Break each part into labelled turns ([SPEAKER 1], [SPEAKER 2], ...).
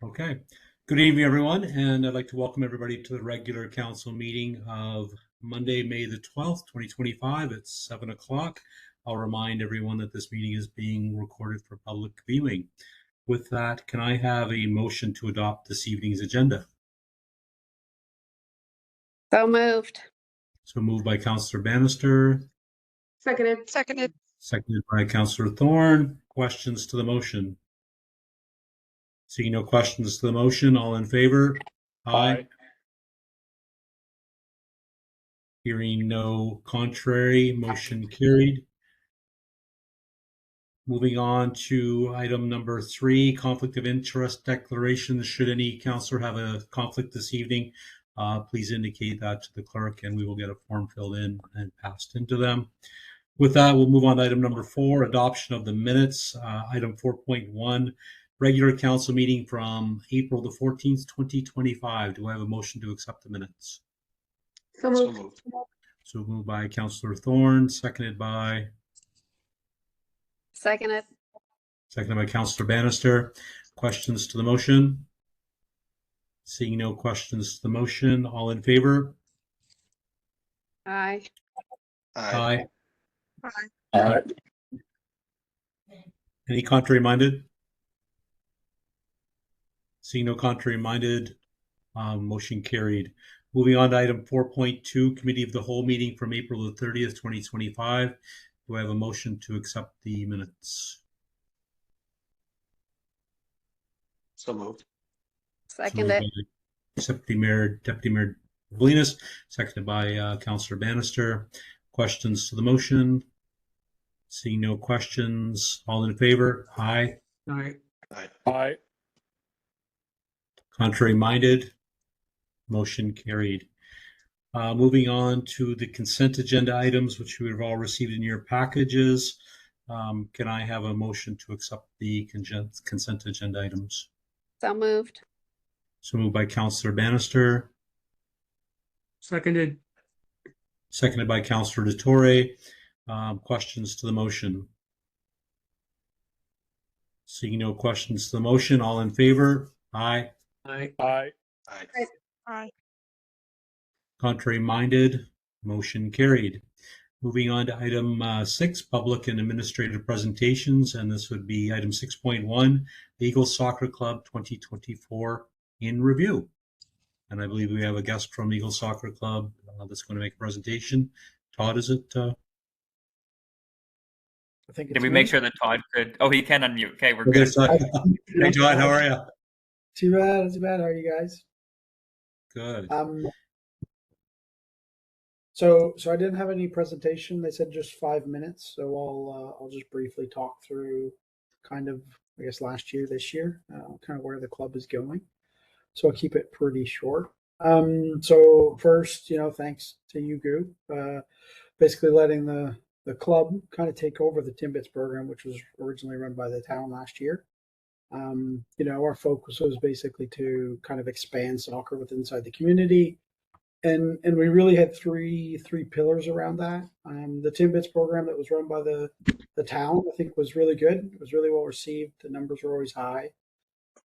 [SPEAKER 1] Okay. Good evening, everyone, and I'd like to welcome everybody to the regular council meeting of Monday, May the 12th, 2025 at 7 o'clock. I'll remind everyone that this meeting is being recorded for public viewing. With that, can I have a motion to adopt this evening's agenda?
[SPEAKER 2] So moved.
[SPEAKER 1] So moved by Councillor Bannister,
[SPEAKER 3] Seconded.
[SPEAKER 1] seconded by Councillor Thorne. Questions to the motion? Seeing no questions to the motion, all in favor? Aye. Hearing no contrary, motion carried. Moving on to item number 3, conflict of interest declarations. Should any councillor have a conflict this evening, please indicate that to the clerk and we will get a form filled in and passed into them. With that, we'll move on to item number 4, adoption of the minutes. Item 4.1, regular council meeting from April the 14th, 2025. Do I have a motion to accept the minutes?
[SPEAKER 3] So moved.
[SPEAKER 1] So moved by Councillor Thorne, seconded by
[SPEAKER 2] Seconded.
[SPEAKER 1] Councillor Bannister. Questions to the motion? Seeing no questions to the motion, all in favor?
[SPEAKER 2] Aye.
[SPEAKER 1] Aye.
[SPEAKER 4] Aye.
[SPEAKER 1] Any contrary minded? Seeing no contrary minded, motion carried. Moving on to item 4.2, committee of the whole meeting from April the 30th, 2025. Do I have a motion to accept the minutes?
[SPEAKER 4] So moved.
[SPEAKER 2] Seconded.
[SPEAKER 1] Deputy Mayor Bolinas, seconded by Councillor Bannister. Questions to the motion? Seeing no questions, all in favor? Aye.
[SPEAKER 4] Aye.
[SPEAKER 1] Contrary minded, motion carried. Moving on to the consent agenda items, which you have all received in your packages. Can I have a motion to accept the consent agenda items?
[SPEAKER 2] So moved.
[SPEAKER 1] So moved by Councillor Bannister,
[SPEAKER 3] Seconded.
[SPEAKER 1] seconded by Councillor DeTore. Questions to the motion? Seeing no questions to the motion, all in favor? Aye.
[SPEAKER 4] Aye.
[SPEAKER 1] Contrary minded, motion carried. Moving on to item 6, public and administrative presentations, and this would be item 6.1, the Eagles Soccer Club 2024 in review. And I believe we have a guest from Eagles Soccer Club that's going to make a presentation. Todd, is it?
[SPEAKER 5] I think
[SPEAKER 6] Did we make sure that Todd could? Oh, he can unmute. Okay, we're
[SPEAKER 1] Okay,
[SPEAKER 6] good.
[SPEAKER 1] hey, Todd, how are you?
[SPEAKER 5] Too bad. How are you guys?
[SPEAKER 1] Good.
[SPEAKER 5] So I didn't have any presentation. They said just 5 minutes, so I'll just briefly talk through kind of, I guess, last year, this year, kind of where the club is going. So I'll keep it pretty short. So first, thanks to you, Goo, basically letting the club kind of take over the Timbits program, which was originally run by the town last year. Our focus was basically to kind of expand soccer with inside the community. And we really had three pillars around that. The Timbits program that was run by the town, I think, was really good. It was really well received. The numbers were always high.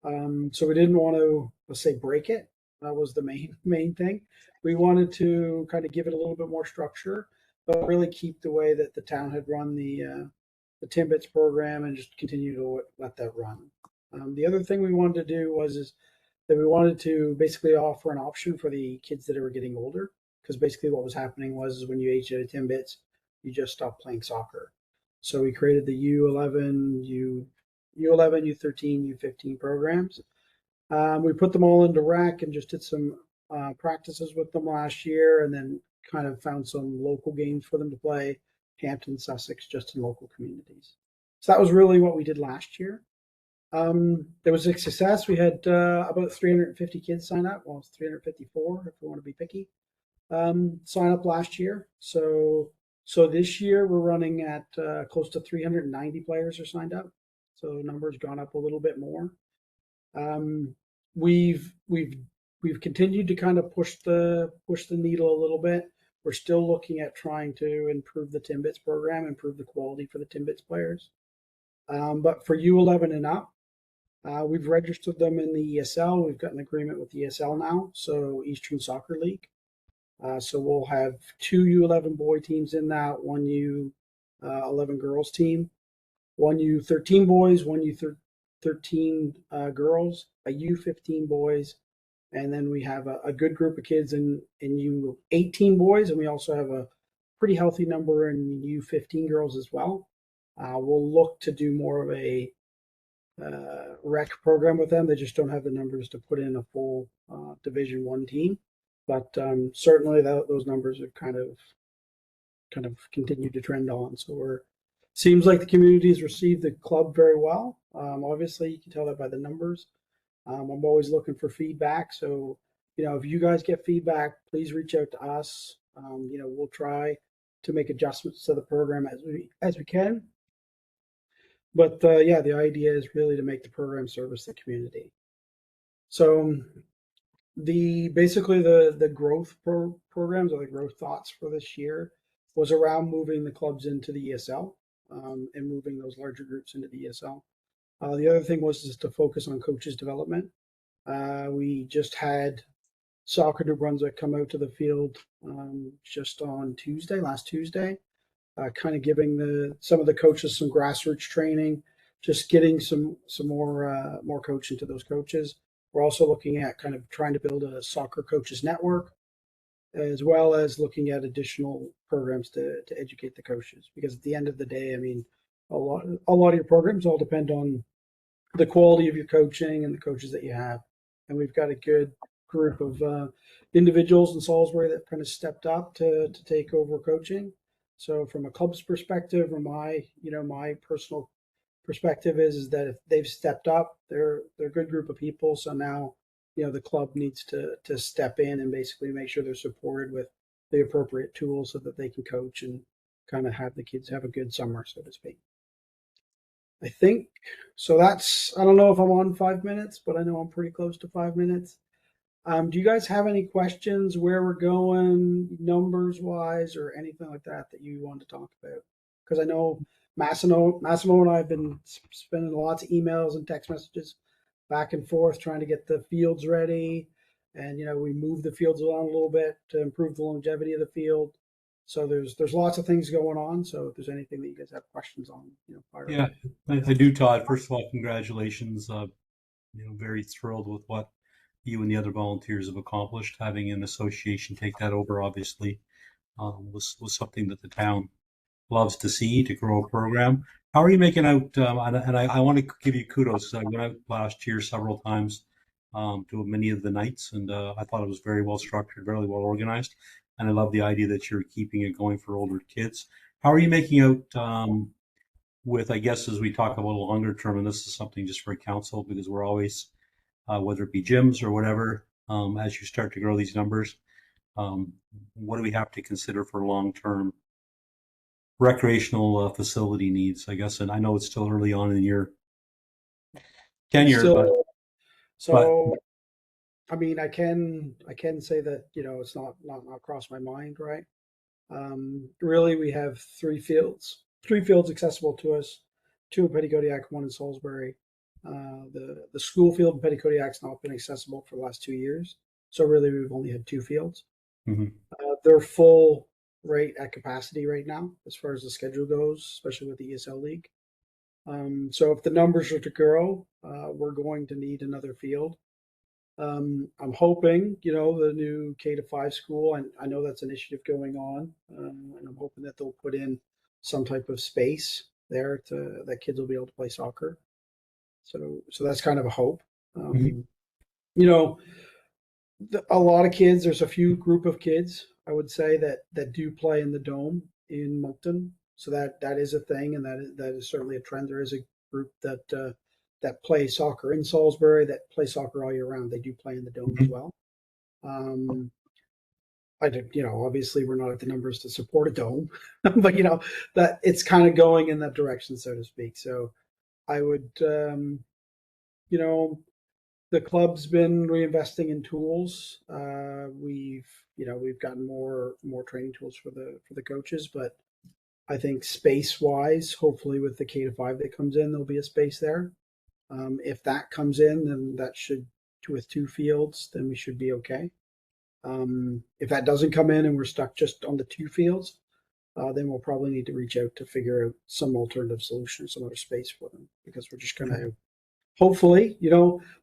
[SPEAKER 5] So we didn't want to, let's say, break it. That was the main thing. We wanted to kind of give it a little bit more structure, but really keep the way that the town had run the Timbits program and just continue to let that run. The other thing we wanted to do is that we wanted to basically offer an option for the kids that were getting older, because basically what was happening was when you aged at Timbits, you just stopped playing soccer. So we created the U11, U13, U15 programs. We put them all into rec and just did some practices with them last year, and then kind of found some local games for them to play, Hampton, Sussex, just in local communities. So that was really what we did last year. It was a success. We had about 350 kids sign up. Well, it's 354 if we want to be picky. Sign up last year. So this year we're running at close to 390 players are signed up. So the number's gone up a little bit more. We've continued to kind of push the needle a little bit. We're still looking at trying to improve the Timbits program, improve the quality for the Timbits players. But for U11 and up, We've registered them in the ESL. We've got an agreement with the ESL now, so Eastern Soccer League. So we'll have 2 U11 boy teams in that, 1 U11 girls team, 1 U13 boys, 1 U13 girls, a U15 boys, and then we have a good group of kids in U18 boys, and we also have a pretty healthy number in U15 girls as well. We'll look to do more of a rec program with them. They just don't have the numbers to put in a full Division 1 team, but certainly those numbers have kind of continued to trend on. So seems like the community has received the club very well. Obviously, you can tell that by the numbers. I'm always looking for feedback. So, if you guys get feedback, please reach out to us. We'll try to make adjustments to the program as we can. But the idea is really to make the program service the community. So basically the growth programs or the growth thoughts for this year was around moving the clubs into the ESL and moving those larger groups into the ESL. The other thing was just to focus on coaches development. We just had Soccer New Brunswick come out to the field just on last Tuesday, kind of giving some of the coaches some grassroots training, just getting some more coaching to those coaches. We're also looking at kind of trying to build a soccer coaches network, as well as looking at additional programs to educate the coaches. Because at the end of the day, I mean, a lot of your programs all depend on the quality of your coaching and the coaches that you have. And we've got a good group of individuals in Salisbury that kind of stepped up to take over coaching. So from a club's perspective, or my personal perspective is that if they've stepped up, they're a good group of people. So now, the club needs to step in and basically make sure they're supported with the appropriate tools so that they can coach and kind of have the kids have a good summer, so to speak. I think so. I don't know if I'm on 5 minutes, but I know I'm pretty close to 5 minutes. Do you guys have any questions where we're going numbers wise or anything like that you want to talk about? Because I know Massimo and I have been spending lots of emails and text messages back and forth trying to get the fields ready. And, we moved the fields around a little bit to improve the longevity of the field. So there's lots of things going on. So if there's anything that you guys have questions on, fire
[SPEAKER 1] Yeah, I do, Todd. First of all, congratulations. Very thrilled with what you and the other volunteers have accomplished. Having an association take that over, obviously, was something that the town loves to see, to grow a program. How are you making out? And I want to give you kudos, because I went out last year several times to many of the nights, and I thought it was very well structured, very well organized. And I love the idea that you're keeping it going for older kids. How are you making out with, I guess, as we talk about a longer term, and this is something just for council, because we're always, whether it be gyms or whatever, as you start to grow these numbers, what do we have to consider for long-term recreational facility needs, I guess? And I know it's still early on in your tenure,
[SPEAKER 5] I mean, I can say that, it's not crossed my mind, right? Really, we have three fields accessible to us, 2 in Petty-Kodiak, 1 in Salisbury. The school field in Petty-Kodiak's not been accessible for the last 2 years. So really, we've only had 2 fields.
[SPEAKER 1] Mm-hmm.
[SPEAKER 5] They're full right at capacity right now, as far as the schedule goes, especially with the ESL League. So if the numbers are to grow, we're going to need another field. I'm hoping, the new K-5 school, and I know that's an initiative going on, and I'm hoping that they'll put in some type of space there that kids will be able to play soccer. So that's kind of a hope. A lot of kids, there's a few group of kids, I would say, that do play in the Dome in Moncton. So that is a thing, and that is certainly a trend. There is a group that play soccer in Salisbury, that play soccer all year round. They do play in the Dome as well. Obviously we're not at the numbers to support a Dome, but that it's kind of going in that direction, so to speak. So I would, the club's been reinvesting in tools. We've gotten more training tools for the coaches, but I think space wise, hopefully with the K-5 that comes in, there'll be a space there. If that comes in, then that should, with 2 fields, then we should be okay. If that doesn't come in and we're stuck just on the 2 fields, then we'll probably need to reach out to figure out some alternative solution, some other space for them, because we're just going to, hopefully,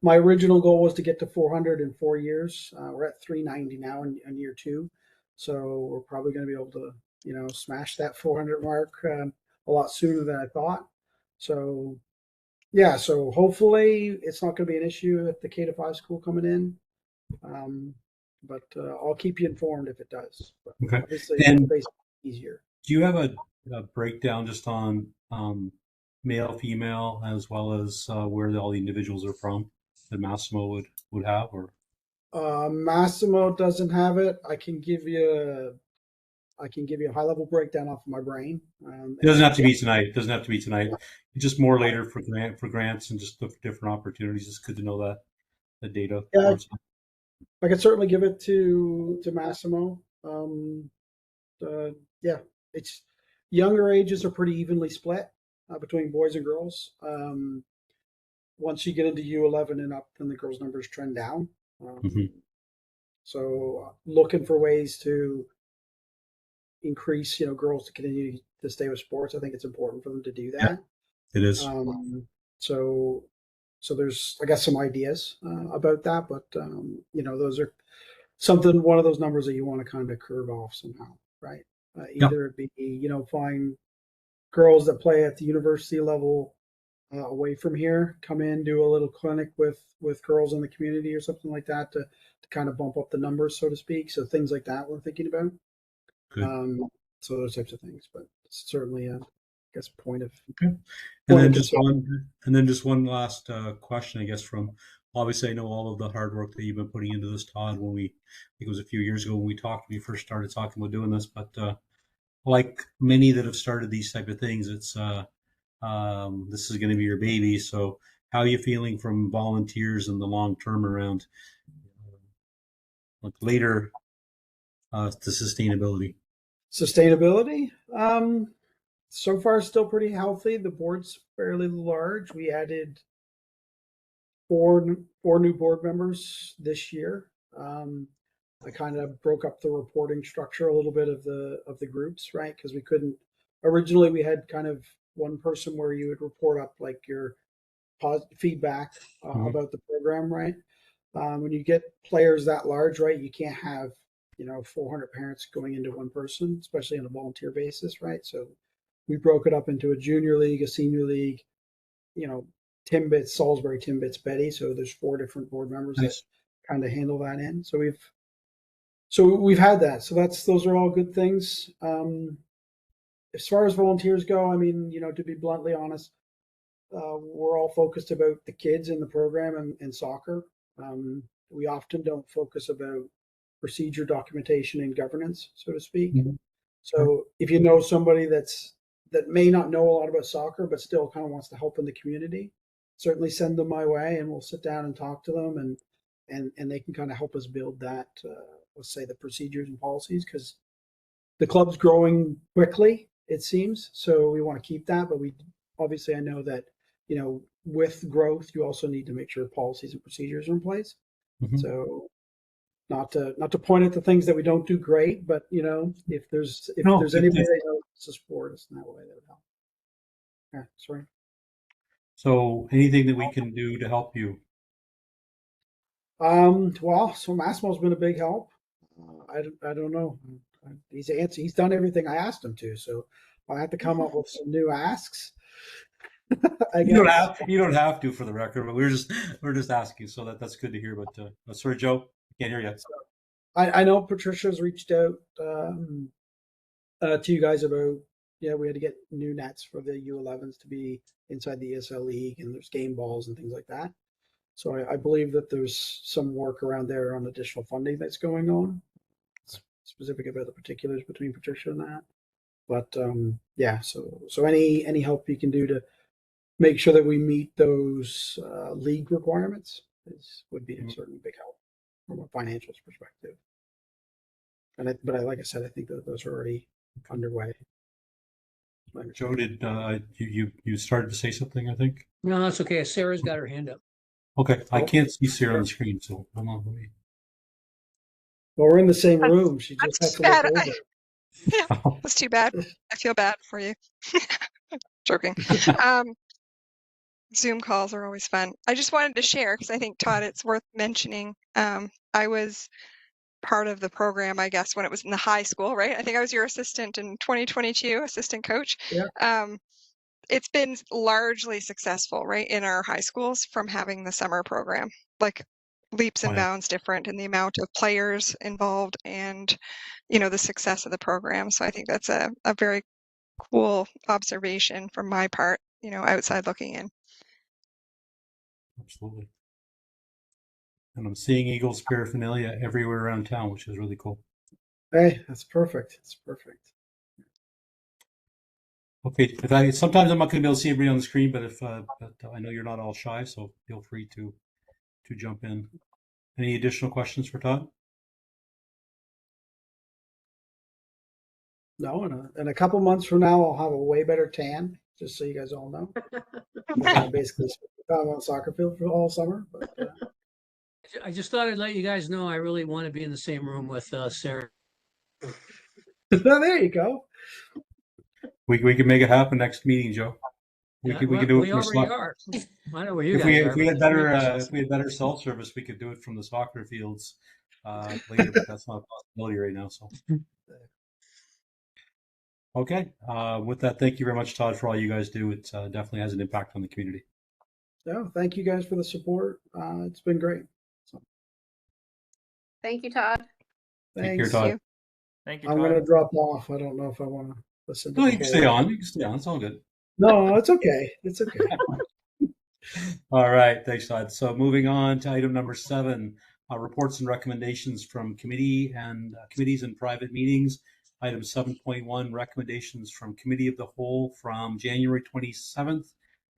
[SPEAKER 5] my original goal was to get to 400 in 4 years. We're at 390 now in year 2. So we're probably going to be able to, smash that 400 mark a lot sooner than I thought. So, yeah, so hopefully it's not going to be an issue at the K-5 school coming in. But I'll keep you informed if it does. But
[SPEAKER 1] Okay.
[SPEAKER 5] obviously,
[SPEAKER 1] And-
[SPEAKER 5] it's basically easier.
[SPEAKER 1] Do you have a breakdown just on male, female, as well as where all the individuals are from that Massimo would have? Or
[SPEAKER 5] Massimo doesn't have it. I can give you a high level breakdown off of my brain.
[SPEAKER 1] it doesn't have to be tonight. It doesn't have to be tonight. Just more later for grants and just the different opportunities. It's good to know that the data.
[SPEAKER 5] Yeah. I can certainly give it to Massimo. Yeah, it's younger ages are pretty evenly split between boys and girls. Once you get into U11 and up, then the girls' numbers trend down. So looking for ways to increase, girls to continue to stay with sports. I think it's important for them to do that.
[SPEAKER 1] It is.
[SPEAKER 5] So there's, I guess, some ideas about that, but those are one of those numbers that you want to kind of curve off somehow, right? Either it be, find girls that play at the university level away from here, come in, do a little clinic with girls in the community or something like that to kind of bump up the numbers, so to speak. So things like that we're thinking about.
[SPEAKER 1] Good.
[SPEAKER 5] So those types of things, but it's certainly a, I guess, point of.
[SPEAKER 1] Okay. And then just one last question, I guess, from obviously I know all of the hard work that you've been putting into this, Todd. I think it was a few years ago when we first started talking about doing this, but like many that have started these type of things, it's this is going to be your baby. So how are you feeling from volunteers in the long term around like later to sustainability?
[SPEAKER 5] So far still pretty healthy. The board's fairly large. We added four new board members this year. I kind of broke up the reporting structure a little bit of the groups, right? Because originally we had kind of one person where you would report up like your feedback about the program, right? When you get players that large, right, you can't have 400 parents going into one person, especially on a volunteer basis, right? So we broke it up into a junior league, a senior league, Timbits, Salisbury, Timbits, Betty. So there's 4 different board members that kind of handle that in. So we've had that. So those are all good things. As far as volunteers go, I mean, to be bluntly honest, we're all focused about the kids in the program and soccer. We often don't focus about procedure, documentation, and governance, so to speak. So if you know somebody that may not know a lot about soccer, but still kind of wants to help in the community, certainly send them my way, and we'll sit down and talk to them, and they can kind of help us build that, let's say, the procedures and policies, because the club's growing quickly, it seems. So we want to keep that, but obviously I know that, with growth, you also need to make sure policies and procedures are in place. So not to point at the things that we don't do great, but if there's anybody that knows to support us in that way, that would help. Yeah, sorry.
[SPEAKER 1] So anything that we can do to help you?
[SPEAKER 5] Well, so Massimo's been a big help. I don't know. He's done everything I asked him to, so I have to come up with some new asks.
[SPEAKER 1] You don't have to, for the record, but we're just asking, so that's good to hear. But sorry, Joe, I can't hear you.
[SPEAKER 5] I know Patricia's reached out to you guys about, we had to get new nets for the U11s to be inside the ESL league, and there's game balls and things like that. So I believe that there's some work around there on additional funding that's going on. It's specific about the particulars between Patricia and that. But yeah, so any help you can do to make sure that we meet those league requirements would be a certainly big help from a financials perspective. But like I said, I think that those are already underway.
[SPEAKER 1] Joe, did you started to say something? I think.
[SPEAKER 7] No, that's okay. Sarah's got her hand up.
[SPEAKER 1] Okay, I can't see Sarah on the screen, so hold on. Let me.
[SPEAKER 5] Well, we're in the same room. She just has
[SPEAKER 8] That's
[SPEAKER 5] to look
[SPEAKER 8] bad.
[SPEAKER 5] over.
[SPEAKER 8] Yeah, that's too bad. I feel bad for you. Joking. Zoom calls are always fun. I just wanted to share because I think, Todd, it's worth mentioning. I was part of the program, I guess, when it was in the high school, right? I think I was your assistant in 2022, assistant coach.
[SPEAKER 5] Yeah.
[SPEAKER 8] It's been largely successful, right, in our high schools from having the summer program. Like leaps and
[SPEAKER 1] Oh, yeah.
[SPEAKER 8] bounds different in the amount of players involved and, you know, the success of the program. So I think that's a very cool observation from my part, you know, outside looking in.
[SPEAKER 1] Absolutely. And I'm seeing Eagles paraphernalia everywhere around town, which is really cool.
[SPEAKER 5] Hey, that's perfect. It's perfect.
[SPEAKER 1] Okay, sometimes I'm not going to be able to see everybody on the screen, but I know you're not all shy, so feel free to jump in. Any additional questions for Todd?
[SPEAKER 5] No, in a couple months from now, I'll have a way better tan, just so you guys all know. I basically spent time on a soccer field for all summer. But,
[SPEAKER 7] I just thought I'd let you guys know I really want to be in the same room with Sarah.
[SPEAKER 5] there you go.
[SPEAKER 1] We can make it happen next meeting, Joe. We can do it
[SPEAKER 7] We
[SPEAKER 1] from the
[SPEAKER 7] already
[SPEAKER 1] soccer.
[SPEAKER 7] are. I know where you
[SPEAKER 1] If
[SPEAKER 7] guys are.
[SPEAKER 1] we had
[SPEAKER 7] but-
[SPEAKER 1] better cell service, we could do it from the soccer fields later, but that's not a possibility right now. So, okay. With that, thank you very much, Todd, for all you guys do. It definitely has an impact on the community.
[SPEAKER 5] No, thank you guys for the support. It's been great. So,
[SPEAKER 2] Thank you, Todd.
[SPEAKER 1] Take care,
[SPEAKER 5] thanks.
[SPEAKER 1] Todd.
[SPEAKER 6] Thank you,
[SPEAKER 5] I'm
[SPEAKER 6] Todd.
[SPEAKER 5] going to drop off. I don't know if I want to listen to
[SPEAKER 1] No,
[SPEAKER 5] the
[SPEAKER 1] you can
[SPEAKER 5] whole-
[SPEAKER 1] stay on. You can stay on. It's all good.
[SPEAKER 5] No, it's okay. It's okay.
[SPEAKER 1] All right, thanks, Todd. So moving on to item number 7, reports and recommendations from committees and private meetings. Item 7.1, recommendations from Committee of the Whole from January 27th,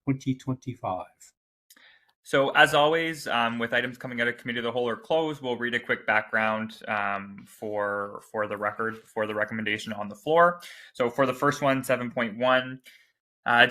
[SPEAKER 1] 2025.
[SPEAKER 6] So as always, with items coming out of committee of the whole or closed, we'll read a quick background for the record for the recommendation on the floor. So for the first one, 7.1,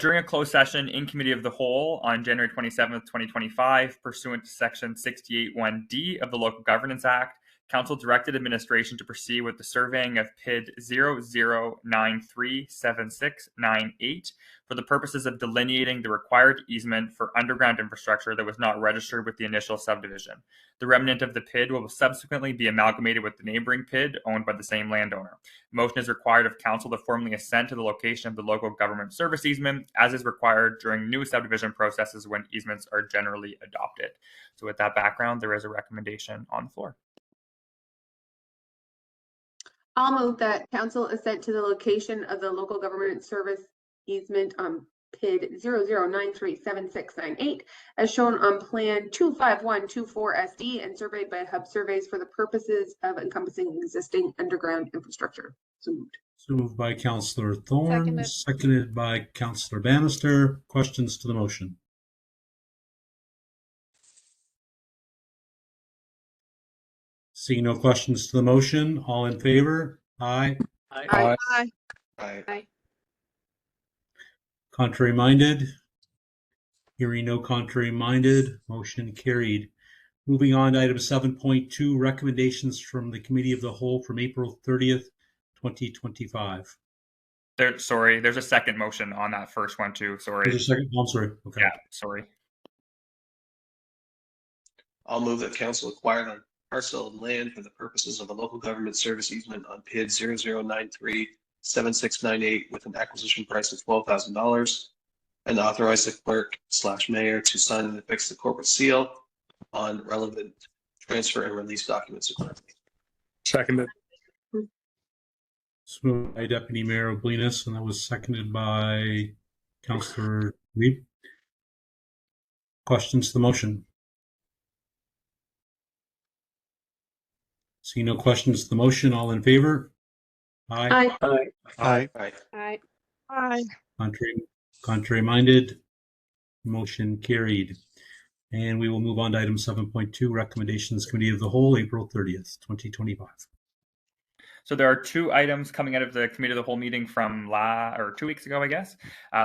[SPEAKER 6] during a closed session in committee of the whole on January 27th, 2025, pursuant to section 68(1)D of the Local Governance Act, Council directed administration to proceed with the surveying of PID 00937698 for the purposes of delineating the required easement for underground infrastructure that was not registered with the initial subdivision. The remnant of the PID will subsequently be amalgamated with the neighboring PID owned by the same landowner. Motion is required of Council to formally assent to the location of the local government service easement, as is required during new subdivision processes when easements are generally adopted. So with that background, there is a recommendation on the floor.
[SPEAKER 3] I'll move that council assent to the location of the local government service easement on PID 00937698 as shown on Plan 25124SD and surveyed by Hub Surveys for the purposes of encompassing existing underground infrastructure. So moved.
[SPEAKER 1] So moved by Councillor Thorne,
[SPEAKER 2] Seconded.
[SPEAKER 1] seconded by Councillor Bannister. Questions to the motion? Seeing no questions to the motion, all in favor? Aye.
[SPEAKER 3] Aye.
[SPEAKER 4] Aye.
[SPEAKER 1] Contrary minded? Hearing no contrary minded, motion carried. Moving on to item 7.2, recommendations from the Committee of the Whole from April 30th, 2025.
[SPEAKER 6] There's a second motion on that first one too. Sorry.
[SPEAKER 1] There's a second. Oh, I'm sorry. Okay.
[SPEAKER 6] Yeah, sorry.
[SPEAKER 4] I'll move that council acquire the parcel of land for the purposes of a local government service easement on PID 00937698 with an acquisition price of $12,000 and authorize the clerk/mayor to sign and affix the corporate seal on relevant transfer and release documents accordingly.
[SPEAKER 9] Seconded.
[SPEAKER 1] So moved by Deputy Mayor Oblinus, and that was seconded by Councillor Weed. Questions to the motion? See no questions to the motion. All in favor? Aye.
[SPEAKER 3] Aye.
[SPEAKER 9] Aye.
[SPEAKER 4] Aye.
[SPEAKER 2] Aye.
[SPEAKER 8] Aye.
[SPEAKER 1] Contrary minded? Motion carried. And we will move on to item 7.2, recommendations Committee of the Whole, April 30th, 2025.
[SPEAKER 6] So there are two items coming out of the committee of the whole meeting from 2 weeks ago, I guess.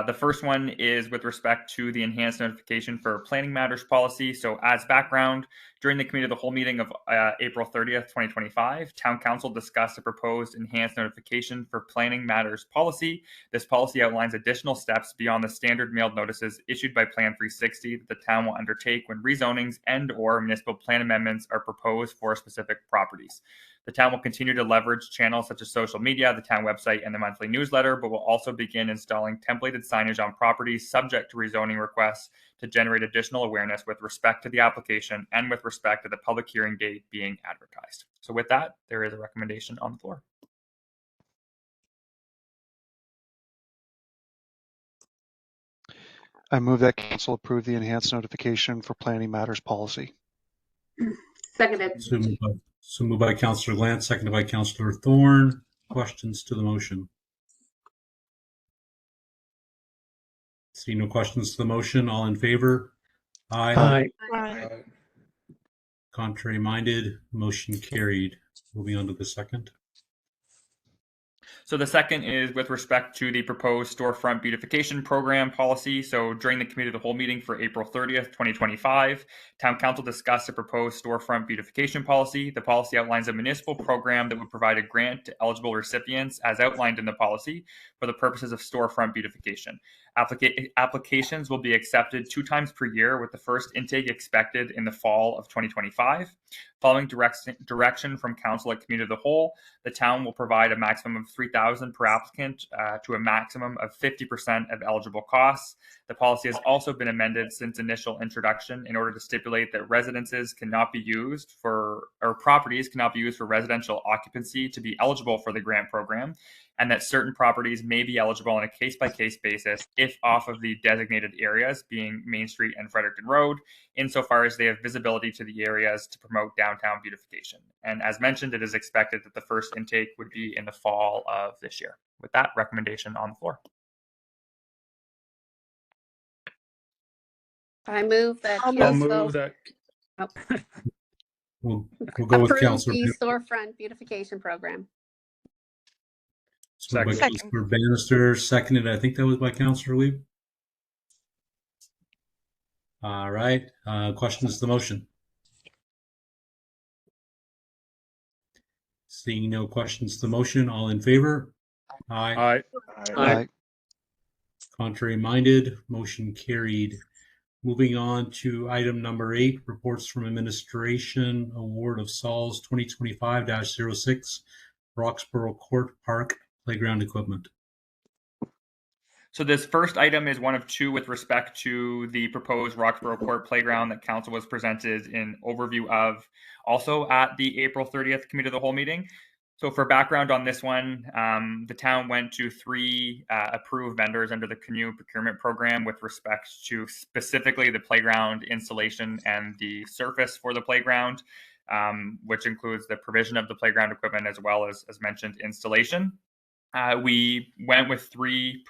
[SPEAKER 6] The first one is with respect to the enhanced notification for planning matters policy. So as background, during the committee of the whole meeting of April 30th, 2025, Town Council discussed a proposed enhanced notification for planning matters policy. This policy outlines additional steps beyond the standard mailed notices issued by Plan 360 that the town will undertake when rezonings and/or municipal plan amendments are proposed for specific properties. The town will continue to leverage channels such as social media, the town website, and the monthly newsletter, but will also begin installing templated signage on properties subject to rezoning requests to generate additional awareness with respect to the application and with respect to the public hearing date being advertised. So with that, there is a recommendation on the floor.
[SPEAKER 9] I move that council approve the enhanced notification for planning matters policy.
[SPEAKER 3] Seconded.
[SPEAKER 1] So moved by Councillor Glantz, seconded by Councillor Thorne. Questions to the motion? See no questions to the motion. All in favor? Aye.
[SPEAKER 7] Aye.
[SPEAKER 1] Contrary minded, motion carried. Moving on to the second.
[SPEAKER 6] So the second is with respect to the proposed storefront beautification program policy. So during the committee of the whole meeting for April 30th, 2025, Town Council discussed a proposed storefront beautification policy. The policy outlines a municipal program that would provide a grant to eligible recipients as outlined in the policy for the purposes of storefront beautification. Applications will be accepted 2 times per year, with the first intake expected in the fall of 2025. Following direction from Council at Committee of the Whole, the town will provide a maximum of $3,000 per applicant to a maximum of 50% of eligible costs. The policy has also been amended since initial introduction in order to stipulate that residences cannot be used for, or properties cannot be used for residential occupancy to be eligible for the grant program, and that certain properties may be eligible on a case-by-case basis if off of the designated areas, being Main Street and Fredericton Road, insofar as they have visibility to the areas to promote downtown beautification. And as mentioned, it is expected that the first intake would be in the fall of this year. With that, recommendation on the floor.
[SPEAKER 2] I move that
[SPEAKER 8] I'll
[SPEAKER 7] I'll
[SPEAKER 2] council
[SPEAKER 7] move that.
[SPEAKER 1] We'll go with
[SPEAKER 2] approve
[SPEAKER 1] Councillor.
[SPEAKER 2] the storefront beautification program.
[SPEAKER 1] So by
[SPEAKER 8] Second.
[SPEAKER 1] Councillor Bannister, seconded. I think that was by Councillor Weeb. All right. Questions to the motion? Seeing no questions to the motion, all in favor? Aye.
[SPEAKER 7] Aye.
[SPEAKER 1] Contrary minded, motion carried. Moving on to item number 8, reports from administration, award of SOLS 2025-06, Roxborough Court Park playground equipment.
[SPEAKER 6] So this first item is one of 2 with respect to the proposed Roxborough Court playground that council was presented in overview of also at the April 30th committee of the whole meeting. So for background on this one, the town went to 3 approved vendors under the canoe procurement program with respect to specifically the playground installation and the surface for the playground, which includes the provision of the playground equipment as well as mentioned, installation. We went with 3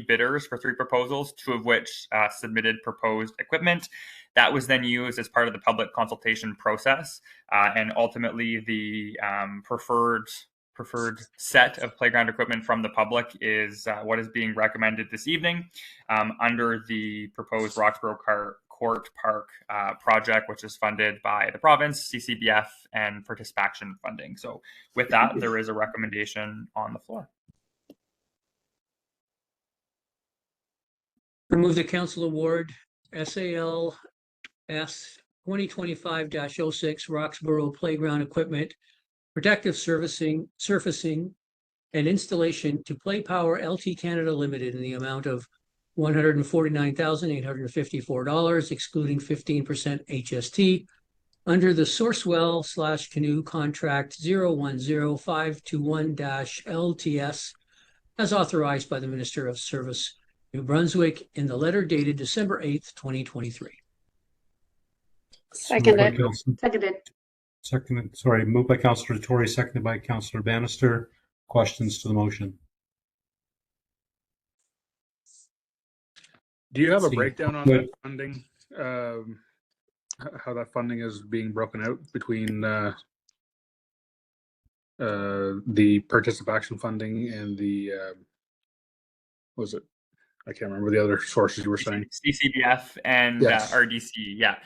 [SPEAKER 6] bidders for 3 proposals, 2 of which submitted proposed equipment. That was then used as part of the public consultation process, and ultimately the preferred set of playground equipment from the public is what is being recommended this evening under the proposed Roxborough Court Park project, which is funded by the province, CCBF, and participation funding. So with that, there is a recommendation on the floor.
[SPEAKER 7] I move the council award SALS 2025-06 Roxborough Playground Equipment, Protective Surfacing, and Installation to Play Power LT Canada Limited in the amount of $149,854, excluding 15% HST, under the Sourcewell/Canoe Contract 010521-LTS, as authorized by the Minister of Service, New Brunswick, in the letter dated December 8th, 2023.
[SPEAKER 2] Seconded.
[SPEAKER 1] Moved by Councillor Tory, seconded by Councillor Bannister. Questions to the motion?
[SPEAKER 10] Do you have a
[SPEAKER 1] See.
[SPEAKER 10] breakdown on that funding? How that funding is being broken out between the participation funding and the what was it? I can't remember the other sources you were saying.
[SPEAKER 6] CCBF and
[SPEAKER 10] Yes.
[SPEAKER 6] RDC. Yeah.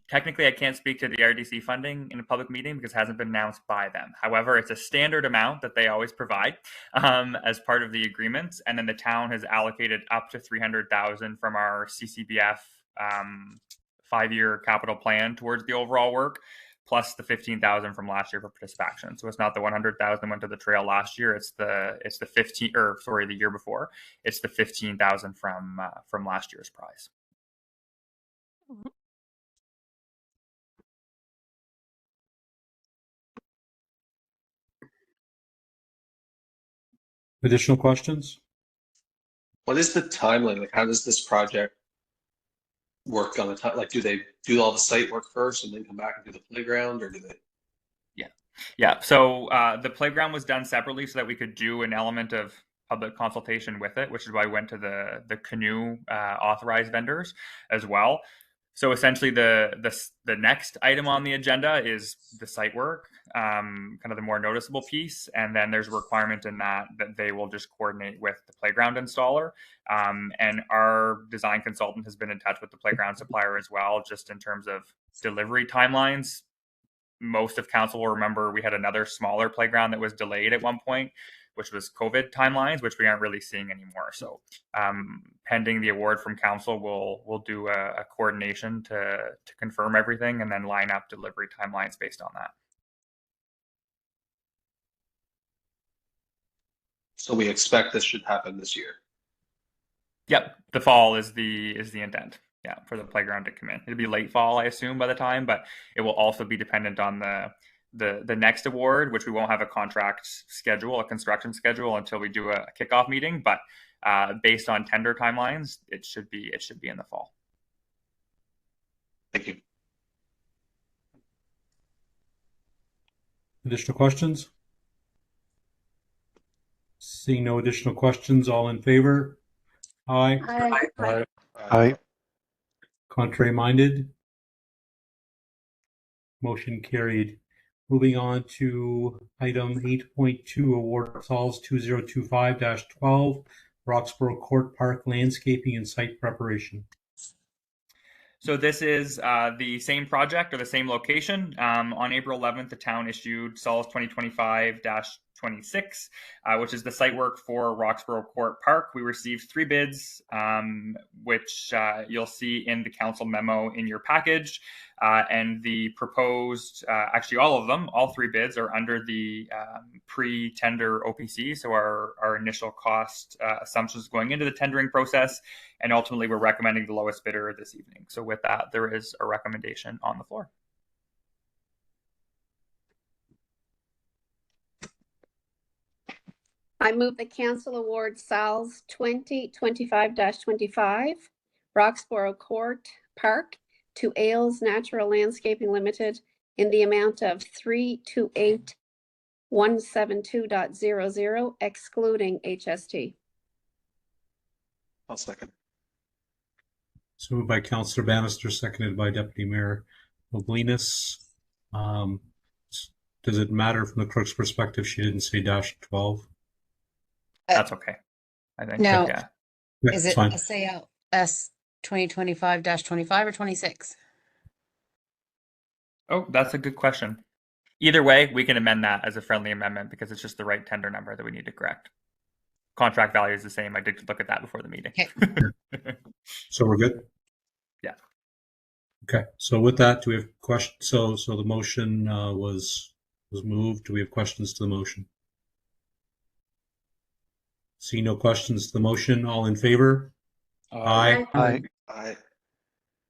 [SPEAKER 6] Technically, I can't speak to the RDC funding in a public meeting because it hasn't been announced by them. However, it's a standard amount that they always provide as part of the agreements, and then the town has allocated up to $300,000 from our CCBF 5-year capital plan towards the overall work, plus the $15,000 from last year for participation. So it's not the $100,000 went to the trail last year. It's the the year before. It's the $15,000 from last year's prize.
[SPEAKER 1] Additional questions?
[SPEAKER 4] What is the timeline? Like, how does this project work on the time? Like, do they do all the site work first and then come back and do the playground, or do they?
[SPEAKER 6] Yeah. So the playground was done separately so that we could do an element of public consultation with it, which is why I went to the canoe authorized vendors as well. So essentially, the next item on the agenda is the site work, kind of the more noticeable piece, and then there's a requirement in that they will just coordinate with the playground installer. And our design consultant has been in touch with the playground supplier as well, just in terms of delivery timelines. Most of council will remember we had another smaller playground that was delayed at one point, which was COVID timelines, which we aren't really seeing anymore. So pending the award from council, we'll do a coordination to confirm everything and then line up delivery timelines based on that.
[SPEAKER 4] So we expect this should happen this year.
[SPEAKER 6] Yep, the fall is the intent. Yeah, for the playground to come in. It'll be late fall, I assume, by the time, but it will also be dependent on the next award, which we won't have a contract schedule, a construction schedule until we do a kickoff meeting. But based on tender timelines, it should be in the fall.
[SPEAKER 4] Thank you.
[SPEAKER 1] Additional questions? Seeing no additional questions, all in favor? Aye.
[SPEAKER 3] Aye.
[SPEAKER 9] Aye.
[SPEAKER 1] Contrary minded? Motion carried. Moving on to item 8.2, award of Sols 2025-12, Roxborough Court Park landscaping and site preparation.
[SPEAKER 6] So this is the same project or the same location. On April 11th, the town issued Sols 2025-26, which is the site work for Roxborough Court Park. We received 3 bids, which you'll see in the council memo in your package. And the proposed, actually all of them, all 3 bids are under the pre-tender OPC. So our initial cost assumptions going into the tendering process. And ultimately, we're recommending the lowest bidder this evening. So with that, there is a recommendation on the floor.
[SPEAKER 2] I move the council award Sols 2025-25, Roxborough Court Park to Ailes Natural Landscaping Limited in the amount of 328,172.00, excluding HST.
[SPEAKER 4] I'll second.
[SPEAKER 1] So moved by Councillor Bannister, seconded by Deputy Mayor Molinas. Does it matter from the clerk's perspective she didn't say -12?
[SPEAKER 6] That's okay. I think.
[SPEAKER 11] No.
[SPEAKER 6] Yeah.
[SPEAKER 1] Yeah,
[SPEAKER 11] Is
[SPEAKER 1] it's
[SPEAKER 11] it
[SPEAKER 1] fine.
[SPEAKER 11] SALS 2025-25 or 26?
[SPEAKER 6] Oh, that's a good question. Either way, we can amend that as a friendly amendment because it's just the right tender number that we need to correct. Contract value is the same. I did look at that before the meeting.
[SPEAKER 11] Okay.
[SPEAKER 1] So we're good?
[SPEAKER 6] Yeah.
[SPEAKER 1] Okay. So with that, do we have questions? So the motion was moved. Do we have questions to the motion? See no questions to the motion. All in favor? Aye.
[SPEAKER 9] Aye.
[SPEAKER 4] Aye.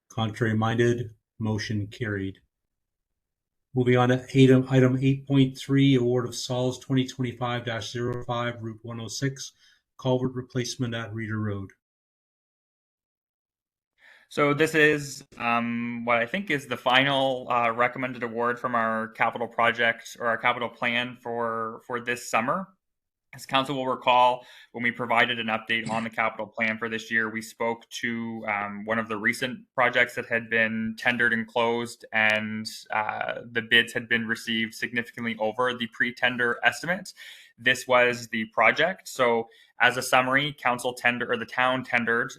[SPEAKER 1] Contrary minded, motion carried. Moving on to item 8.3, award of Sols 2025-05, Route 106, culvert replacement at Reeder Road.
[SPEAKER 6] So this is what I think is the final recommended award from our capital project or our capital plan for this summer. As council will recall, when we provided an update on the capital plan for this year, we spoke to one of the recent projects that had been tendered and closed, and the bids had been received significantly over the pre-tender estimate. This was the project. So as a summary, the town tendered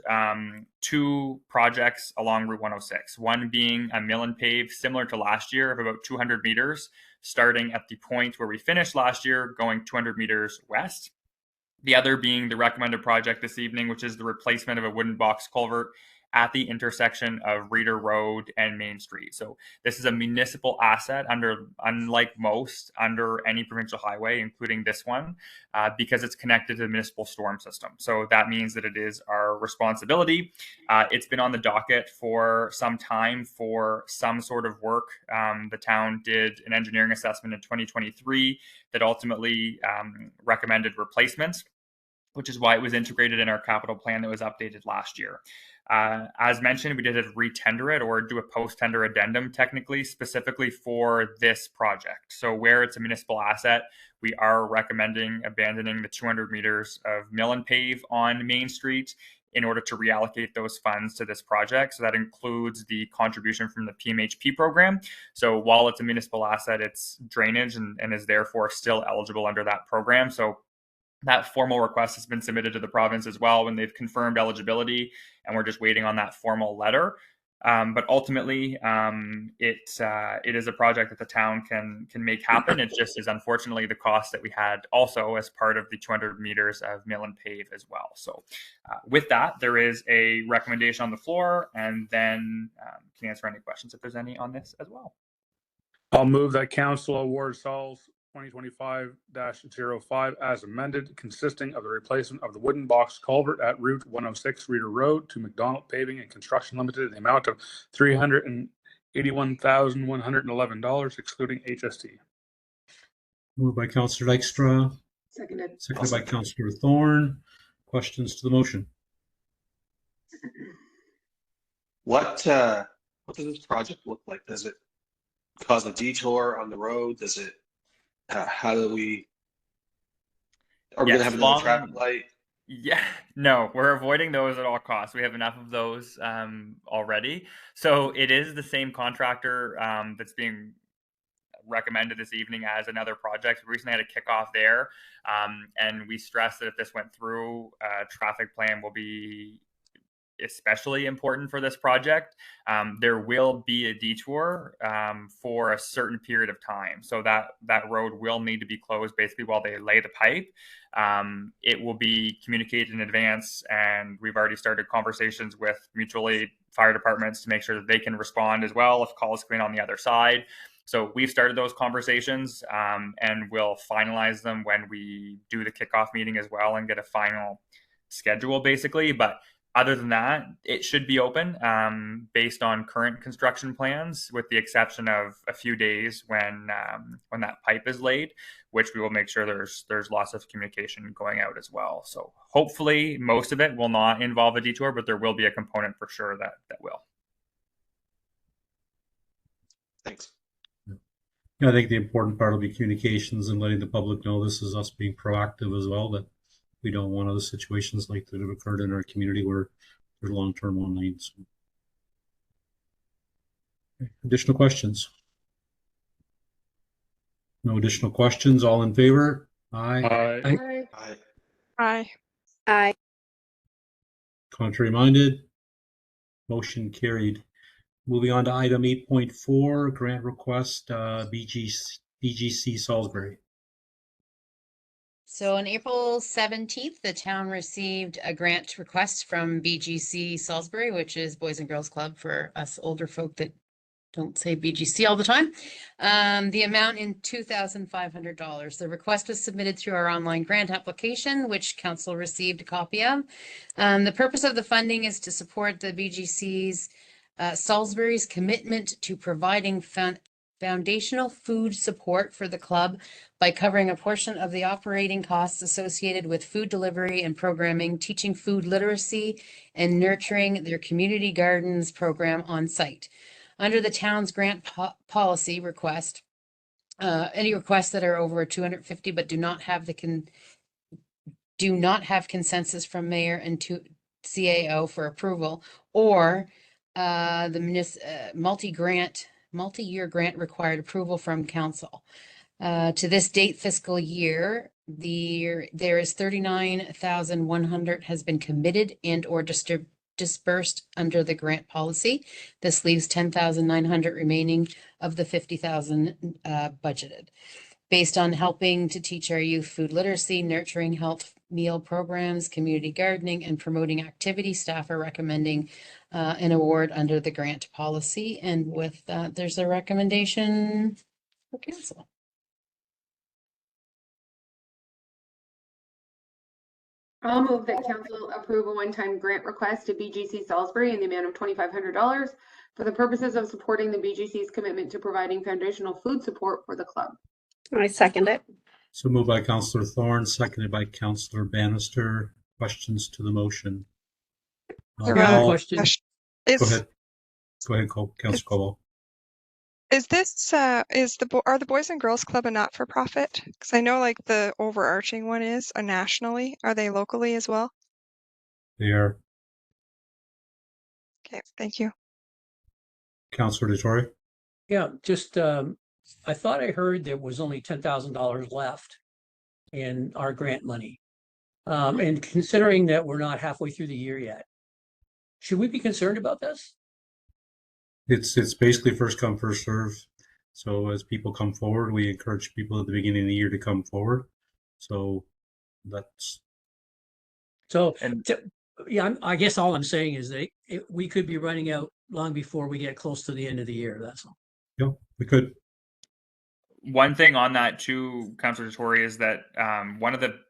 [SPEAKER 6] 2 projects along Route 106, one being a mill and pave similar to last year of about 200 meters, starting at the point where we finished last year, going 200 meters west. The other being the recommended project this evening, which is the replacement of a wooden box culvert at the intersection of Reeder Road and Main Street. So this is a municipal asset unlike most under any provincial highway, including this one, because it's connected to the municipal storm system. So that means that it is our responsibility. It's been on the docket for some time for some sort of work. The town did an engineering assessment in 2023 that ultimately recommended replacements, which is why it was integrated in our capital plan that was updated last year. As mentioned, we did re-tender it or do a post-tender addendum technically, specifically for this project. So where it's a municipal asset, we are recommending abandoning the 200 meters of mill and pave on Main Street in order to reallocate those funds to this project. So that includes the contribution from the PMHP program. So while it's a municipal asset, it's drainage and is therefore still eligible under that program. So that formal request has been submitted to the province as well when they've confirmed eligibility, and we're just waiting on that formal letter. But ultimately, it is a project that the town can make happen. It just is unfortunately the cost that we had also as part of the 200 meters of mill and pave as well. So with that, there is a recommendation on the floor, and then can answer any questions if there's any on this as well.
[SPEAKER 10] I'll move that council award Sauls 2025-05 as amended, consisting of the replacement of the wooden box culvert at Route 106 Reeder Road to McDonald Paving and Construction Limited in the amount of $381,111, excluding HST.
[SPEAKER 1] Moved by Councillor Dykstra,
[SPEAKER 3] Seconded.
[SPEAKER 1] seconded by Councillor Thorne. Questions to the motion?
[SPEAKER 4] What does this project look like? Does it cause a detour on the road? Does it? How do we? Are we going to have another traffic light?
[SPEAKER 6] Yeah, no, we're avoiding those at all costs. We have enough of those already. So it is the same contractor that's being recommended this evening as another project. We recently had a kickoff there, and we stressed that if this went through, traffic plan will be especially important for this project. There will be a detour for a certain period of time. So that road will need to be closed basically while they lay the pipe. It will be communicated in advance, and we've already started conversations with mutual aid fire departments to make sure that they can respond as well if calls come in on the other side. So we've started those conversations, and we'll finalize them when we do the kickoff meeting as well and get a final schedule basically. But other than that, it should be open based on current construction plans, with the exception of a few days when that pipe is laid, which we will make sure there's lots of communication going out as well. So hopefully most of it will not involve a detour, but there will be a component for sure that will.
[SPEAKER 4] Thanks.
[SPEAKER 1] Yeah, I think the important part will be communications and letting the public know this is us being proactive as well, that we don't want other situations like that have occurred in our community where there's long-term one lanes. Okay. Additional questions? No additional questions. All in favor? Aye.
[SPEAKER 10] Aye.
[SPEAKER 4] Aye.
[SPEAKER 8] Aye.
[SPEAKER 2] Aye.
[SPEAKER 1] Contrary minded? Motion carried. Moving on to item 8.4, grant request, BGC Salisbury.
[SPEAKER 11] So on April 17th, the town received a grant request from BGC Salisbury, which is Boys and Girls Club for us older folk that don't say BGC all the time. The amount in $2,500. The request was submitted through our online grant application, which council received a copy of. The purpose of the funding is to support the BGC's Salisbury's commitment to providing foundational food support for the club by covering a portion of the operating costs associated with food delivery and programming, teaching food literacy, and nurturing their community gardens program on site. Under the town's grant policy request, any requests that are over 250 but do not have the do not have consensus from mayor and CAO for approval, or the multi-year grant required approval from council. To this date fiscal year, there is 39,100 has been committed and or dispersed under the grant policy. This leaves 10,900 remaining of the 50,000 budgeted. Based on helping to teach our youth food literacy, nurturing health meal programs, community gardening, and promoting activity, staff are recommending an award under the grant policy. And with that, there's a recommendation for council.
[SPEAKER 3] I'll move that council approve a one-time grant request to BGC Salisbury in the amount of $2,500 for the purposes of supporting the BGC's commitment to providing foundational food support for the club.
[SPEAKER 2] I second it.
[SPEAKER 1] So moved by Councillor Thorne, seconded by Councillor Bannister. Questions to the motion?
[SPEAKER 7] Question.
[SPEAKER 3] Is,
[SPEAKER 1] Go ahead. Go ahead, Councillor Coble.
[SPEAKER 8] Is this are the Boys and Girls Club a not-for-profit? Because I know like the overarching one is a nationally. Are they locally as well?
[SPEAKER 1] They are.
[SPEAKER 8] Okay, thank you.
[SPEAKER 1] Councillor DeTore.
[SPEAKER 7] Yeah, just I thought I heard there was only $10,000 left in our grant money. And considering that we're not halfway through the year yet, should we be concerned about this?
[SPEAKER 1] It's basically first come, first serve. So as people come forward, we encourage people at the beginning of the year to come forward. So that's.
[SPEAKER 7] So, yeah, I guess all I'm saying is that we could be running out long before we get close to the end of the year. That's all.
[SPEAKER 1] Yeah, we could.
[SPEAKER 6] One thing on that too, Councillor DeTore, is that one of the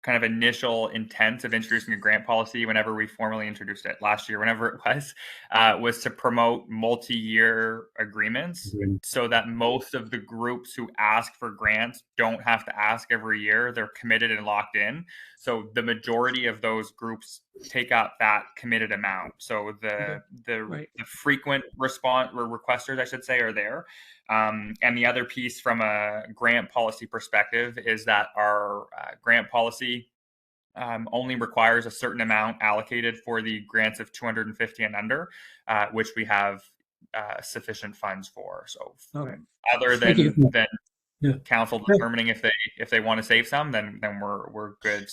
[SPEAKER 6] kind of initial intents of introducing a grant policy, whenever we formally introduced it last year, whenever it was to promote multi-year agreements so that most of the groups who ask for grants don't have to ask every year. They're committed and locked in. So the majority of those groups take up that committed amount. So the frequent requesters, I should say, are there. And the other piece from a grant policy perspective is that our grant policy only requires a certain amount allocated for the grants of 250 and under, which we have sufficient funds for. So other than council determining if they want to save some, then we're good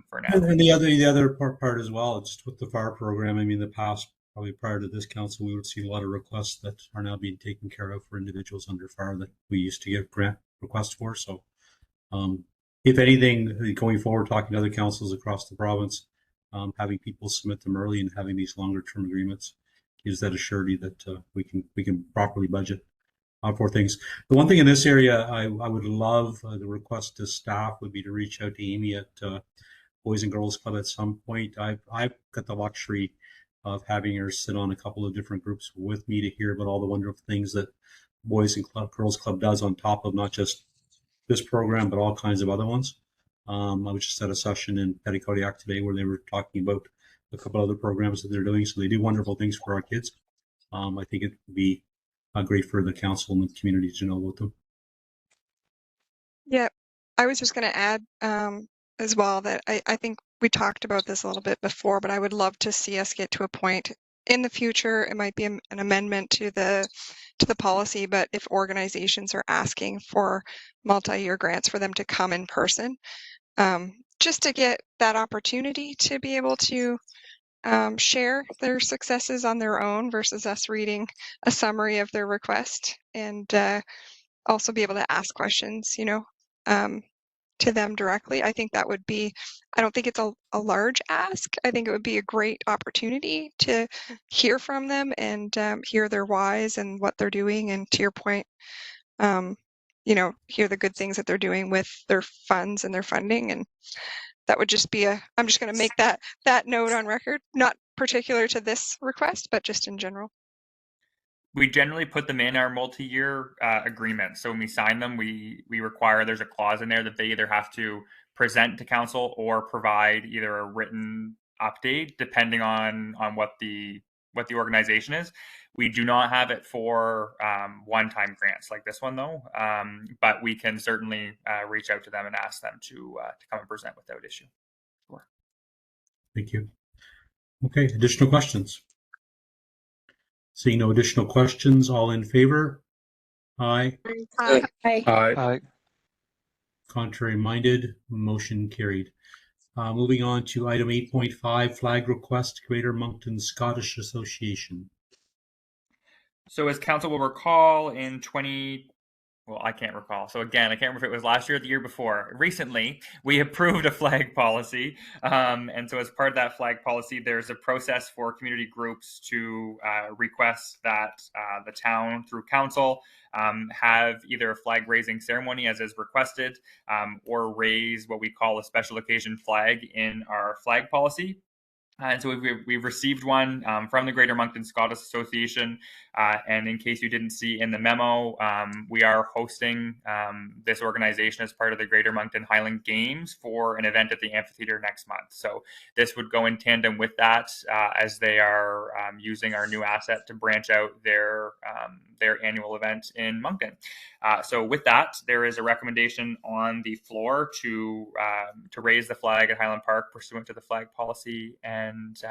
[SPEAKER 6] for now.
[SPEAKER 1] And the other part as well, just with the FAR program, I mean, the past, probably prior to this council, we would see a lot of requests that are now being taken care of for individuals under FAR that we used to get grant requests for. So if anything, going forward, talking to other councils across the province, having people submit them early and having these longer term agreements gives that assurity that we can properly budget for things. The one thing in this area, I would love, the request to staff would be to reach out to Amy at Boys and Girls Club at some point. I've got the luxury of having her sit on a couple of different groups with me to hear about all the wonderful things that Boys and Girls Club does on top of not just this program, but all kinds of other ones. I was just at a session in Petitcodiac today where they were talking about a couple other programs that they're doing. So they do wonderful things for our kids. I think it would be great for the council and the community to know about them.
[SPEAKER 8] Yeah, I was just going to add as well that I think we talked about this a little bit before, but I would love to see us get to a point in the future. It might be an amendment to the policy, but if organizations are asking for multi-year grants, for them to come in person, just to get that opportunity to be able to share their successes on their own versus us reading a summary of their request, and also be able to ask questions, to them directly. I think that would be, I don't think it's a large ask. I think it would be a great opportunity to hear from them and hear their whys and what they're doing. And to your point, hear the good things that they're doing with their funds and their funding. And that would just be I'm just going to make that note on record, not particular to this request, but just in general.
[SPEAKER 6] We generally put them in our multi-year agreement. So when we sign them, we require, there's a clause in there that they either have to present to council or provide either a written update, depending on what the organization is. We do not have it for one-time grants like this one, though. But we can certainly reach out to them and ask them to come and present without issue.
[SPEAKER 1] Thank you. Okay, additional questions? Seeing no additional questions, all in favor? Aye.
[SPEAKER 2] Aye.
[SPEAKER 10] Aye.
[SPEAKER 9] Aye.
[SPEAKER 1] Contrary minded, motion carried. Moving on to item 8.5, flag request, Greater Moncton Scottish Association.
[SPEAKER 6] So as council will recall I can't recall. So again, I can't remember if it was last year or the year before. Recently, we approved a flag policy. And so as part of that flag policy, there's a process for community groups to request that the town through council have either a flag raising ceremony as is requested or raise what we call a special occasion flag in our flag policy. And so we've received one from the Greater Moncton Scottish Association. And in case you didn't see in the memo, we are hosting this organization as part of the Greater Moncton Highland Games for an event at the amphitheater next month. So this would go in tandem with that as they are using our new asset to branch out their annual event in Moncton. So with that, there is a recommendation on the floor to raise the flag at Highland Park pursuant to the flag policy and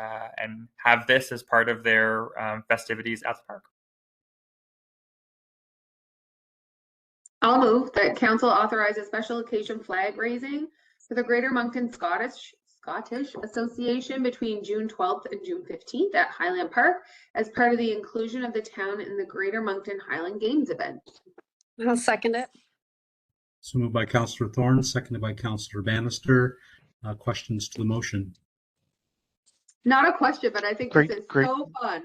[SPEAKER 6] have this as part of their festivities at the park.
[SPEAKER 3] I'll move that council authorize a special occasion flag raising for the Greater Moncton Scottish Association between June 12th and June 15th at Highland Park as part of the inclusion of the town in the Greater Moncton Highland Games event.
[SPEAKER 2] I'll second it.
[SPEAKER 1] So moved by Councillor Thorne, seconded by Councillor Bannister. Questions to the motion?
[SPEAKER 3] Not a question, but I think
[SPEAKER 9] Great,
[SPEAKER 3] this is
[SPEAKER 9] great.
[SPEAKER 3] so fun.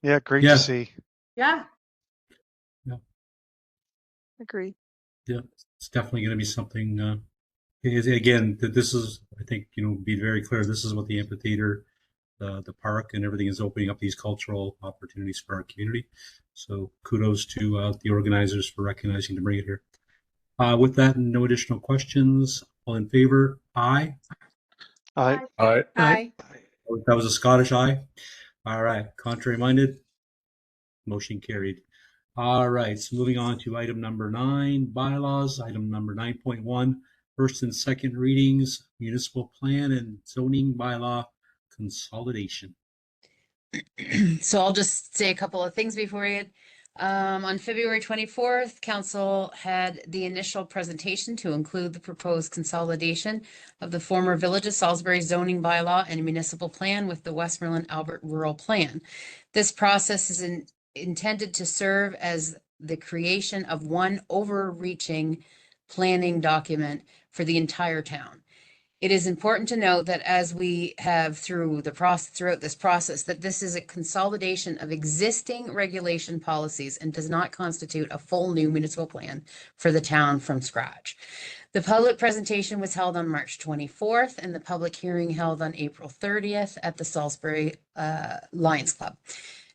[SPEAKER 9] Yeah, great
[SPEAKER 1] Yeah.
[SPEAKER 9] to see.
[SPEAKER 3] Yeah.
[SPEAKER 8] Agree.
[SPEAKER 1] Yeah, it's definitely going to be something. Again, that this is, I think, be very clear. This is what the amphitheater, the park, and everything is opening up these cultural opportunities for our community. So kudos to the organizers for recognizing to bring it here. With that, no additional questions. All in favor? Aye.
[SPEAKER 9] Aye.
[SPEAKER 10] Aye.
[SPEAKER 2] Aye.
[SPEAKER 1] That was a Scottish aye. All right. Contrary minded? Motion carried. All right. So moving on to item number 9, bylaws. Item number 9.1, first and second readings, municipal plan and zoning bylaw consolidation.
[SPEAKER 11] So I'll just say a couple of things before you. On February 24th, council had the initial presentation to include the proposed consolidation of the former Village of Salisbury zoning bylaw and municipal plan with the Westmoreland Albert Rural Plan. This process is intended to serve as the creation of one overreaching planning document for the entire town. It is important to note that as we have throughout this process, that this is a consolidation of existing regulation policies and does not constitute a full new municipal plan for the town from scratch. The public presentation was held on March 24th and the public hearing held on April 30th at the Salisbury Lions Club.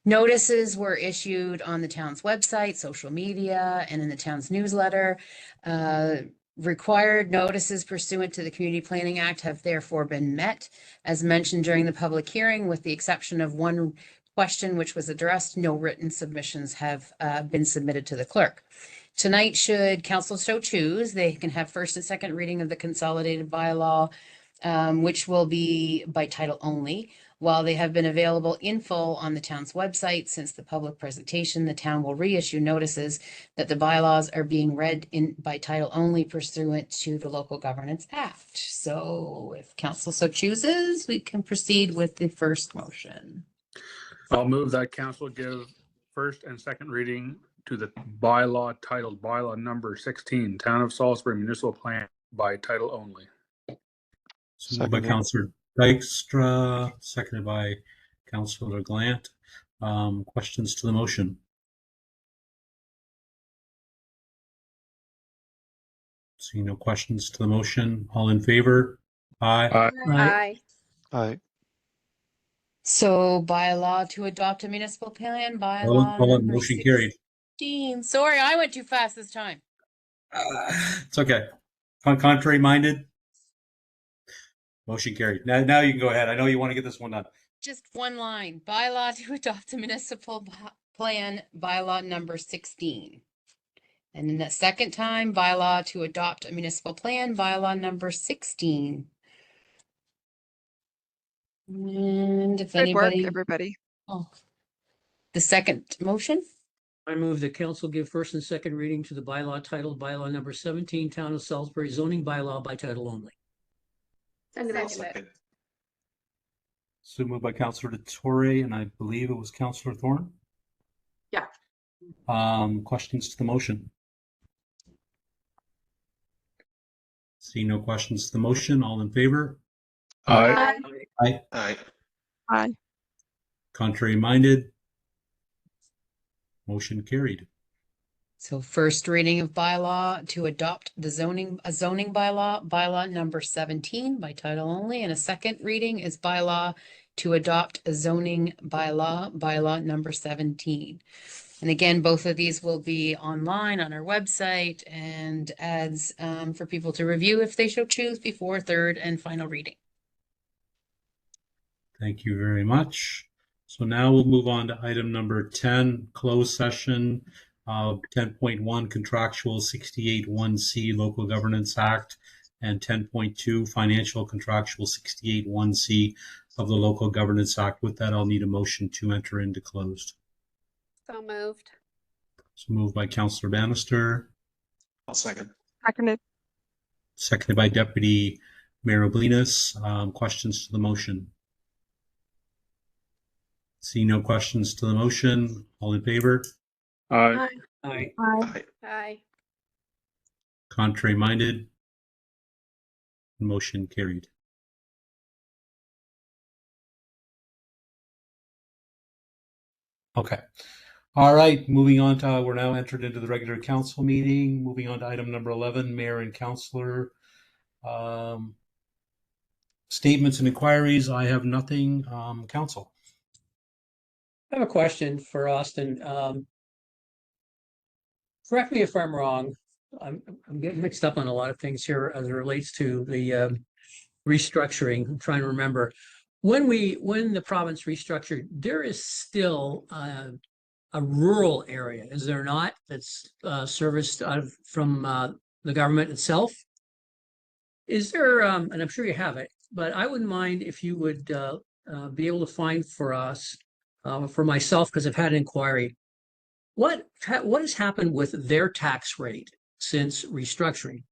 [SPEAKER 11] Notices were issued on the town's website, social media, and in the town's newsletter. Required notices pursuant to the Community Planning Act have therefore been met. As mentioned during the public hearing, with the exception of one question which was addressed, no written submissions have been submitted to the clerk. Tonight, should council so choose, they can have first and second reading of the consolidated bylaw, which will be by title only. While they have been available in full on the town's website since the public presentation, the town will reissue notices that the bylaws are being read in by title only pursuant to the Local Governance Act. So if council so chooses, we can proceed with the first motion.
[SPEAKER 10] I'll move that council give first and second reading to the bylaw titled bylaw number 16, Town of Salisbury Municipal Plan by title only.
[SPEAKER 1] So moved by Councillor Dykstra, seconded by Councillor Glant. Questions to the motion? Seeing no questions to the motion, all in favor? Aye.
[SPEAKER 10] Aye.
[SPEAKER 2] Aye.
[SPEAKER 9] Aye.
[SPEAKER 11] So bylaw to adopt a municipal plan, bylaw
[SPEAKER 1] Hold on,
[SPEAKER 11] number
[SPEAKER 1] motion carried.
[SPEAKER 11] 16. Sorry, I went too fast this time.
[SPEAKER 1] It's okay. Contrary minded? Motion carried. Now you can go ahead. I know you want to get this one done.
[SPEAKER 11] Just one line, bylaw to adopt a municipal plan, bylaw number 16. And then the second time, bylaw to adopt a municipal plan, bylaw number 16. And if
[SPEAKER 8] Good work,
[SPEAKER 11] anybody,
[SPEAKER 8] everybody.
[SPEAKER 11] oh, the second motion,
[SPEAKER 7] I move that council give first and second reading to the bylaw titled bylaw number 17, Town of Salisbury zoning bylaw by title only.
[SPEAKER 3] Seconded.
[SPEAKER 2] Second it.
[SPEAKER 1] So moved by Councillor DeTore, and I believe it was Councillor Thorne.
[SPEAKER 3] Yeah.
[SPEAKER 1] Questions to the motion? See no questions to the motion. All in favor?
[SPEAKER 10] Aye.
[SPEAKER 3] Aye.
[SPEAKER 1] Aye.
[SPEAKER 8] Aye.
[SPEAKER 1] Contrary minded? Motion carried.
[SPEAKER 11] so first reading of bylaw to adopt a zoning bylaw number 17 by title only, and a second reading is bylaw to adopt a zoning bylaw number 17. And again, both of these will be online on our website and ads for people to review if they so choose before third and final reading.
[SPEAKER 1] Thank you very much. So now we'll move on to item number 10, closed session, 10.1 contractual 68(1)(c) Local Governance Act, and 10.2 financial contractual 68(1)(c) of the Local Governance Act. With that, I'll need a motion to enter into closed.
[SPEAKER 2] So moved.
[SPEAKER 1] So moved by Councillor Bannister,
[SPEAKER 4] I'll second.
[SPEAKER 8] Seconded.
[SPEAKER 1] seconded by Deputy Mayor Oblinas. Questions to the motion? See no questions to the motion. All in favor?
[SPEAKER 10] Aye.
[SPEAKER 7] Aye.
[SPEAKER 4] Aye.
[SPEAKER 2] Aye.
[SPEAKER 1] Contrary minded? Motion carried. Okay. All right, moving on to, we're now entered into the regular council meeting. Moving on to item number 11, Mayor and Councillor. Statements and inquiries. I have nothing. Council.
[SPEAKER 7] I have a question for Austin. Correct me if I'm wrong. I'm getting mixed up on a lot of things here as it relates to the restructuring. I'm trying to remember. When the province restructured, there is still a rural area, is there not, that's serviced from the government itself? Is there, and I'm sure you have it, but I wouldn't mind if you would be able to find for us, for myself, because I've had an inquiry, what has happened with their tax rate since restructuring?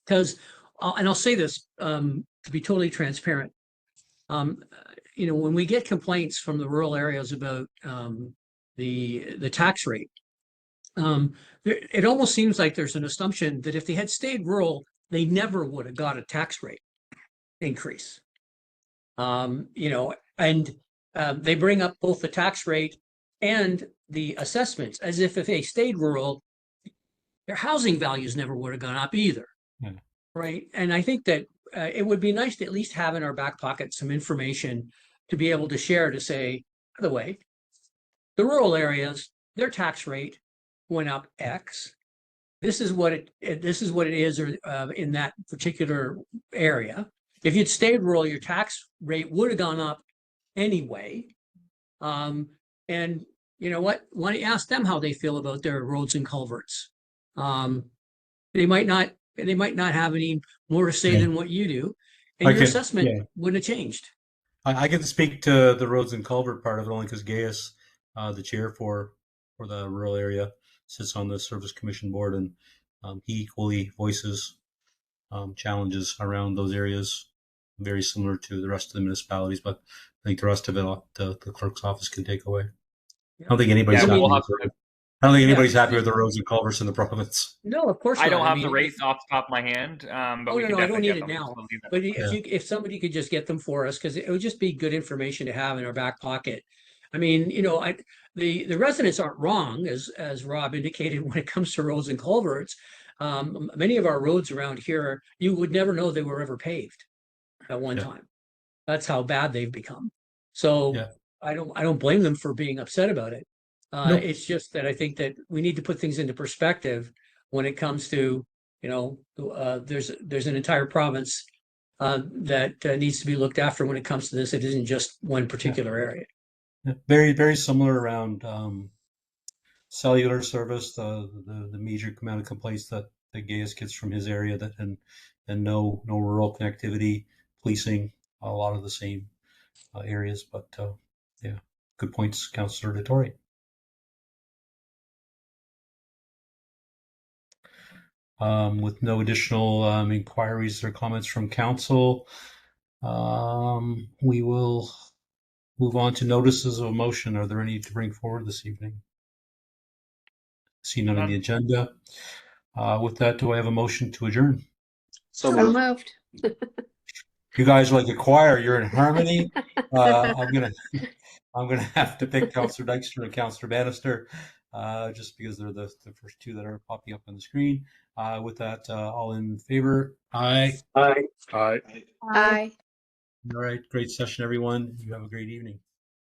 [SPEAKER 7] Because, and I'll say this to be totally transparent, when we get complaints from the rural areas about the tax rate, it almost seems like there's an assumption that if they had stayed rural, they never would have got a tax rate increase. And they bring up both the tax rate and the assessments as if they stayed rural, their housing values never would have gone up either.
[SPEAKER 1] Yeah.
[SPEAKER 7] Right. And I think that it would be nice to at least have in our back pocket some information to be able to share to say, by the way, the rural areas, their tax rate went up X. This is what it is in that particular area. If you'd stayed rural, your tax rate would have gone up anyway. And you know what? Why don't you ask them how they feel about their roads and culverts? They might not have any more to say than what you do, and your assessment wouldn't have changed.
[SPEAKER 1] I get to speak to the roads and culvert part of it only because Gaius, the chair for the rural area, sits on the Service Commission board, and he equally voices challenges around those areas, very similar to the rest of the municipalities. But I think the rest of it, the clerk's office can take away. I don't think anybody's happy. I don't think anybody's happy with the roads and culverts in the province.
[SPEAKER 7] No, of course not.
[SPEAKER 6] I don't have the rates off the top of my hand, but we can
[SPEAKER 7] I don't
[SPEAKER 6] definitely
[SPEAKER 7] need
[SPEAKER 6] get
[SPEAKER 7] it
[SPEAKER 6] them.
[SPEAKER 7] now.
[SPEAKER 6] We'll leave that.
[SPEAKER 7] But if somebody could just get them for us, because it would just be good information to have in our back pocket. I mean, the residents aren't wrong, as Rob indicated, when it comes to roads and culverts. Many of our roads around here, you would never know they were ever paved at one time. That's how bad they've become. So I don't blame them for being upset about it. It's just that I think that we need to put things into perspective when it comes to, there's an entire province that needs to be looked after when it comes to this. It isn't just one particular area.
[SPEAKER 1] Very, very similar around cellular service, the major amount of complaints that Gaius gets from his area, and no rural connectivity, policing, a lot of the same areas. But yeah, good points, Councillor Dettori. With no additional inquiries or comments from council, we will move on to notices of motion. Are there any to bring forward this evening? See none on the agenda. With that, do I have a motion to adjourn?
[SPEAKER 4] So
[SPEAKER 2] So
[SPEAKER 4] moved.
[SPEAKER 2] moved.
[SPEAKER 1] You guys are like a choir. You're in harmony. I'm gonna have to pick Councillor Dykstra and Councillor Bannister, just because they're the first two that are popping up on the screen. With that, all in favor? Aye.
[SPEAKER 10] Aye.
[SPEAKER 2] Aye.
[SPEAKER 1] All right. Great session, everyone. You have a great evening.